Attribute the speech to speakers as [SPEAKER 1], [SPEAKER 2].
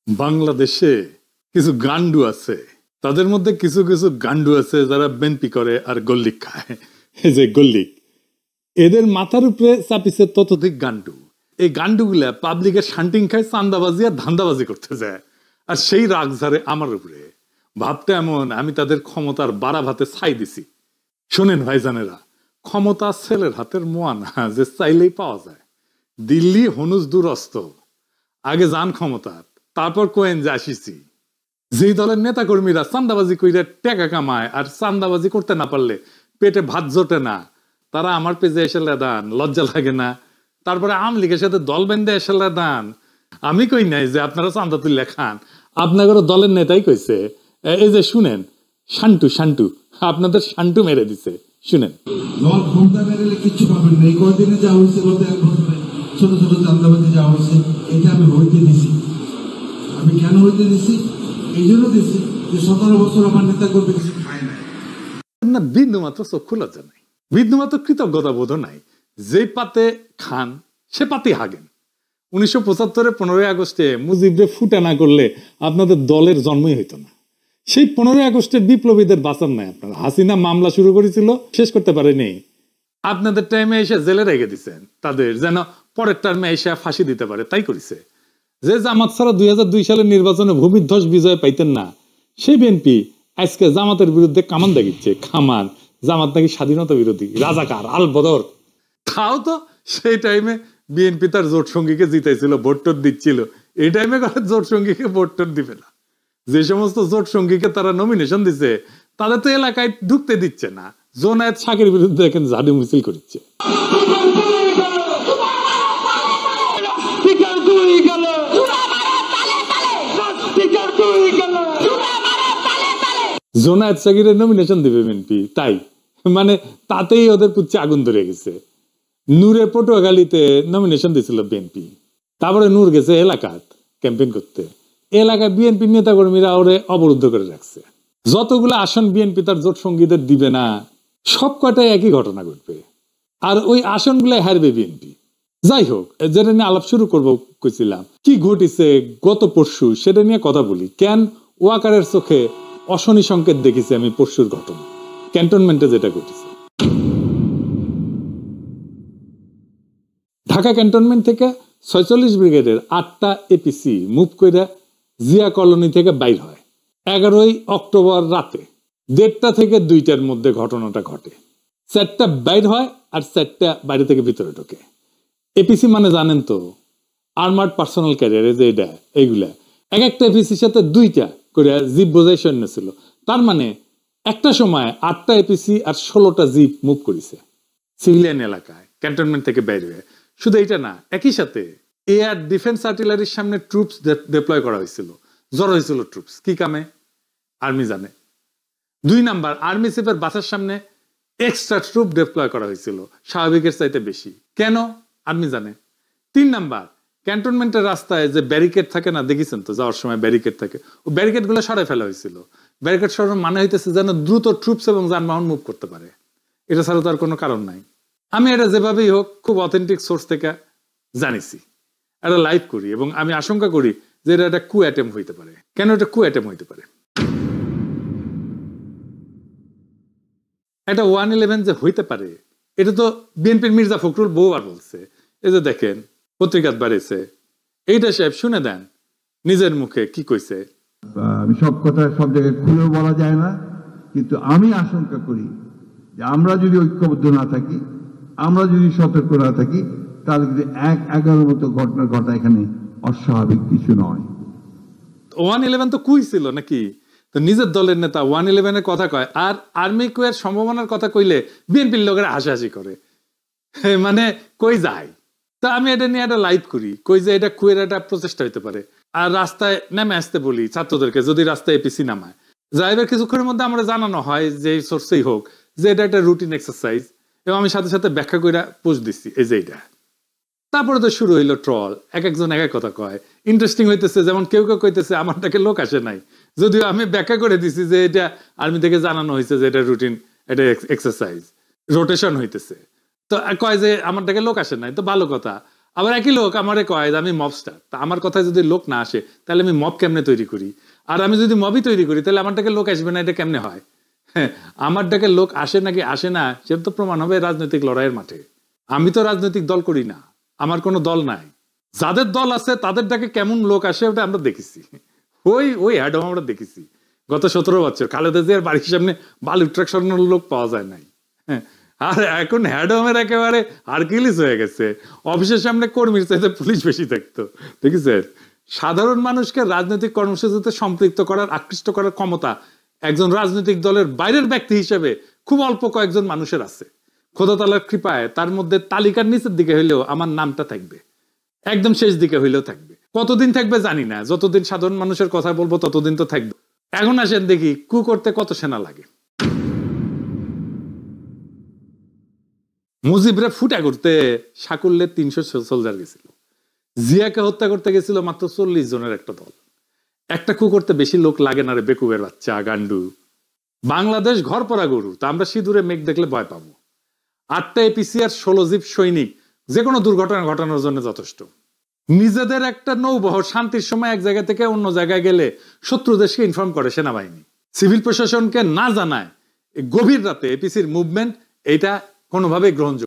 [SPEAKER 1] বাংলাদেশে কিছু গান্ডু আছে, তাদের মধ্যে কিছু কিছু গান্ডু আছে যারা বেনপি করে আর গল্লিক খায়। এই যে গল্লিক, এদের মাথার উপরে চাপিছে ততোধিক গান্ডু। এই গান্ডুগুলা পাবলিকের শান্টিং খায়, চান্দাবাজি আর ধান্দাবাজি করতে যায়, আর সেই রাগ ঝাড়ে আমার উপরে। ভাবতে এমন আমি তাদের ক্ষমতার বাড়া ভাতে ছাই দিছি। শোনেন ভাইজানেরা, ক্ষমতা ছেলের হাতের মোয়া না যে চাইলেই পাওয়া যায়। দিল্লি হনুজ দুরস্ত, আগে যান ক্ষমতা, তারপর কোয়েন যে আসিছি। যেই দলের নেতা কর্মীরা চান্দাবাজি কইরা টাকা কামায় আর চান্দাবাজি করতে না পারলে পেটে ভাত জোটে না, তারা আমার পেজে এসে লেদান, লজ্জা লাগে না? তারপরে আওয়ামী লীগের সাথে দল বেঁধে এসে লেদান। আমি কই নাই যে আপনারা চান্দা তুলে খান, আপনাদের দলের নেতাই কইছে। এই যে শুনেন, শান্টু শান্টু আপনাদের শান্টু মেরে দিছে, শুনেন।
[SPEAKER 2] দল ক্ষমতা মেরেলে কিচ্ছু পাবেন না। এই কয়দিনে যা হয়েছে, গত এক বছরে ছোট ছোট চান্দাবাজি যা হয়েছে, এটা আমি হইতে দিছি। আমি কেন হইতে দিছি? এই জন্য দিছি যে 17 বছর আমার নেতা করবে কিছু খায়
[SPEAKER 1] না, বিন্দু মাত্র চক্ষু লজ্জা নাই, বিন্দু মাত্র কৃতজ্ঞতা বোধ নাই। যে পাতে খান সে পাতে হাগেন। 1975 15ই আগস্টে মুজিবরে ফুটা না করলে আপনাদের দলের জন্মই হইতো না। সেই 15ই আগস্টে বিপ্লবীদের বাঁচান নাই আপনারা। হাসিনা মামলা শুরু করেছিল, শেষ করতে পারেনি। আপনাদের টাইমে এসে জেলে রেখে দিচ্ছেন তাদের, যেন পরের টার্মে এসে ফাঁসি দিতে পারে, তাই করেছে। যে জামাত ছাড়া 2002 সালের নির্বাচনে ভূমিধ্বস বিজয় পাইতেন না, সেই বিএনপি আজকে জামাতের বিরুদ্ধে কামান দাগিচ্ছে। খামান জামাত নাকি স্বাধীনতা বিরোধী, রাজাকার, আল বদর। তাও তো সেই টাইমে বিএনপি তার জোট সঙ্গীকে জিতাইছিল, ভোট টোট দিচ্ছিল। এই টাইমে জোট সঙ্গীকে ভোট টোট দিবে না। যে সমস্ত জোট সঙ্গীকে তারা নমিনেশন দিচ্ছে, তাদের তো এলাকায় ঢুকতে দিচ্ছে না। জোনায়েত শাকের বিরুদ্ধে এখন ঝাড়ু মিছিল করছে। জোনায়েত শাকিরের নমিনেশন দিবে বিএনপি, তাই মানে তাতেই ওদের পুচ্ছে আগুন ধরে গেছে। নূরের পটুয়াখালীতে নমিনেশন দিয়েছিল বিএনপি, তারপরে নূর গেছে এলাকাত ক্যাম্পেইন করতে। এলাকায় বিএনপি নেতা কর্মীরা ওরে অবরুদ্ধ করে রাখছে। যতগুলো আসন বিএনপি তার জোট সঙ্গীদের দিবে না, সব কটাই একই ঘটনা ঘটবে, আর ওই আসনগুলাই হারবে বিএনপি। যাই হোক, যেটা নিয়ে আলাপ শুরু করবো কইছিলাম, কি ঘটিছে গত পরশু সেটা নিয়ে কথা বলি। কেন ওয়াকারের চোখে অশনি সংকেত দেখেছি আমি পরশুর ঘটনা, ক্যান্টনমেন্টে যেটা ঘটেছে। ঢাকা ক্যান্টনমেন্ট থেকে 46 ব্রিগেডের 8টা এপিসি মুভ করে জিয়া কলোনি থেকে বাইর হয় 11ই অক্টোবর রাতে 1:30 থেকে 2টার মধ্যে ঘটনাটা ঘটে। 4টা বাইর হয় আর 4টা বাইরে থেকে ভিতরে ঢোকে। এপিসি মানে জানেন তো, আর্মার্ড পার্সোনাল ক্যারিয়ার। যে এটা এইগুলা এক একটা এপিসির সাথে 2টা করে জিপ বোঝাই সৈন্য ছিল। তার মানে একটা সময় 8টা এপিসি আর 16টা জিপ মুভ করেছে সিভিলিয়ান এলাকায় ক্যান্টনমেন্ট থেকে বাইরে হয়ে। শুধু এইটা না, একই সাথে এয়ার ডিফেন্স আর্টিলারির সামনে ট্রুপস ডিপ্লয় করা হয়েছিল। জড়ো হয়েছিল ট্রুপস, কি কামে আর্মি জানে। 2 নাম্বার, আর্মি চিফের বাসার সামনে এক্সট্রা ট্রুপ ডিপ্লয় করা হয়েছিল, স্বাভাবিকের চাইতে বেশি। কেন আর্মি জানে। 3 নাম্বার, ক্যান্টনমেন্টের রাস্তায় যে ব্যারিকেড থাকে না, দেখেছেন তো যাওয়ার সময় ব্যারিকেড থাকে, ও ব্যারিকেড গুলো সরাই ফেলা হয়েছিল। ব্যারিকেড সরানোর মানে হইতেছে যেন দ্রুত ট্রুপস এবং যানবাহন মুভ করতে পারে। এটা ছাড়া তো আর কোনো কারণ নাই। আমি এটা যেভাবেই হোক খুব অথেন্টিক সোর্স থেকে জানিছি, এটা লাইভ করি, এবং আমি আশঙ্কা করি যে এটা একটা কু অ্যাটেম্প হইতে পারে। কেন এটা কু অ্যাটেম্প হইতে পারে? এটা 111 যে হইতে পারে, এটা তো বিএনপির মির্জা ফখরুল বহুবার বলছে। এই যে দেখেন পত্রিকাত বাড়িয়েছে, এইটা সাহেব শুনে দেন নিজের মুখে কি কইছে।
[SPEAKER 2] আমি সব কথা সব জায়গায় খুলেও বলা যায় না, কিন্তু আমি আশঙ্কা করি যে আমরা যদি ঐক্যবদ্ধ না থাকি, আমরা যদি সতর্ক না থাকি, তাহলে কিন্তু 1-11 মতো ঘটনা ঘটা এখানে অস্বাভাবিক কিছু নয়।
[SPEAKER 1] 111 তো কুই ছিল নাকি? তো নিজের দলের নেতা 111 এর কথা কয়, আর আর্মি কুয়ের সম্ভাবনার কথা কইলে বিএনপির লোকেরা হাসাহাসি করে, মানে কই যায়। তা আমি এটা নিয়ে একটা লাইভ করি, কই যে এটা কুয়ের একটা প্রচেষ্টা হইতে পারে। আর রাস্তায় নেমে আসতে বলি ছাত্রদেরকে, যদি রাস্তায় এপিসি নামায় যাইবার কিছুক্ষণের মধ্যে আমরা জানানো হয় যে সোর্সেই হোক যে এটা একটা রুটিন এক্সারসাইজ, এবং আমি সাথে সাথে ব্যাখ্যা করে পোস্ট দিচ্ছি এই যে এটা। তারপরে তো শুরু হইলো ট্রল, এক একজন এক এক কথা কয়। ইন্টারেস্টিং হইতেছে, যেমন কেউ কেউ কইতেছে আমারটাকে লোক আসে নাই, যদিও আমি ব্যাখ্যা করে দিছি যে এটা আর্মি থেকে জানানো হয়েছে যে এটা রুটিন, এটা এক্সারসাইজ, রোটেশন হইতেছে। তো কয় যে আমারটাকে লোক আসে নাই, তো ভালো কথা। আবার একই লোক আমারে কয় যে আমি মবস্টার, তা আমার কথায় যদি লোক না আসে তাহলে আমি মব কেমনে তৈরি করি? আর আমি যদি মবই তৈরি করি তাহলে আমার ডাকে লোক আসবে না, এটা কেমনে হয়? হ্যাঁ, আমার ডাকে লোক আসে নাকি আসে না সেটা তো প্রমাণ হবে রাজনৈতিক লড়াইয়ের মাঠে। আমি তো রাজনৈতিক দল করি না, আমার কোনো দল নাই। যাদের দল আছে তাদের ডাকে কেমন লোক আসে ওটা আমরা দেখেছি, ওই ওই অ্যাডম আমরা দেখেছি গত 17 বছর। খালেদা জিয়ার বাড়ির সামনে বালু ট্রাক সরানোর লোক পাওয়া যায় নাই। হ্যাঁ, আর এখন হ্যাডমের একেবারে হারকিউলিস হয়ে গেছে, অফিসের সামনে কর্মীর চাইতে পুলিশ বেশি থাকতো। দেখেছেন, সাধারণ মানুষকে রাজনৈতিক কর্মসূচিতে সম্পৃক্ত করার, আকৃষ্ট করার ক্ষমতা একজন রাজনৈতিক দলের বাইরের ব্যক্তি হিসেবে খুব অল্প কয়েকজন মানুষের আছে। খোদা তাআলার কৃপায় তার মধ্যে তালিকার নিচের দিকে হইলেও আমার নামটা থাকবে, একদম শেষ দিকে হইলেও থাকবে। কতদিন থাকবে জানি না, যতদিন সাধারণ মানুষের কথা বলবো ততদিন তো থাকবে। এখন আসেন দেখি কু করতে কত সেনা লাগে। মুজিবরে ফুটা করতে সাকুল্যে 300 সোলজার গেছিল, জিয়াকে হত্যা করতে গেছিল মাত্র 40 জনের একটা দল। একটা কু করতে বেশি লোক লাগে না রে বেকুবের বাচ্চা গান্ডু। বাংলাদেশ ঘর পরা গরু, তা আমরা সিঁদুরে মেঘ দেখলে ভয় পাবো। 8টা এপিসি আর 16 জিপ সৈনিক যে কোনো দুর্ঘটনা ঘটানোর জন্য যথেষ্ট। নিজেদের একটা নৌবহর শান্তির সময় এক জায়গা থেকে অন্য জায়গায় গেলে শত্রু দেশকে ইনফর্ম করে সেনাবাহিনী, সিভিল প্রশাসনকে না জানায় গভীর রাতে এপিসির মুভমেন্ট, এটা কোনোভাবেই গ্রহণযোগ্য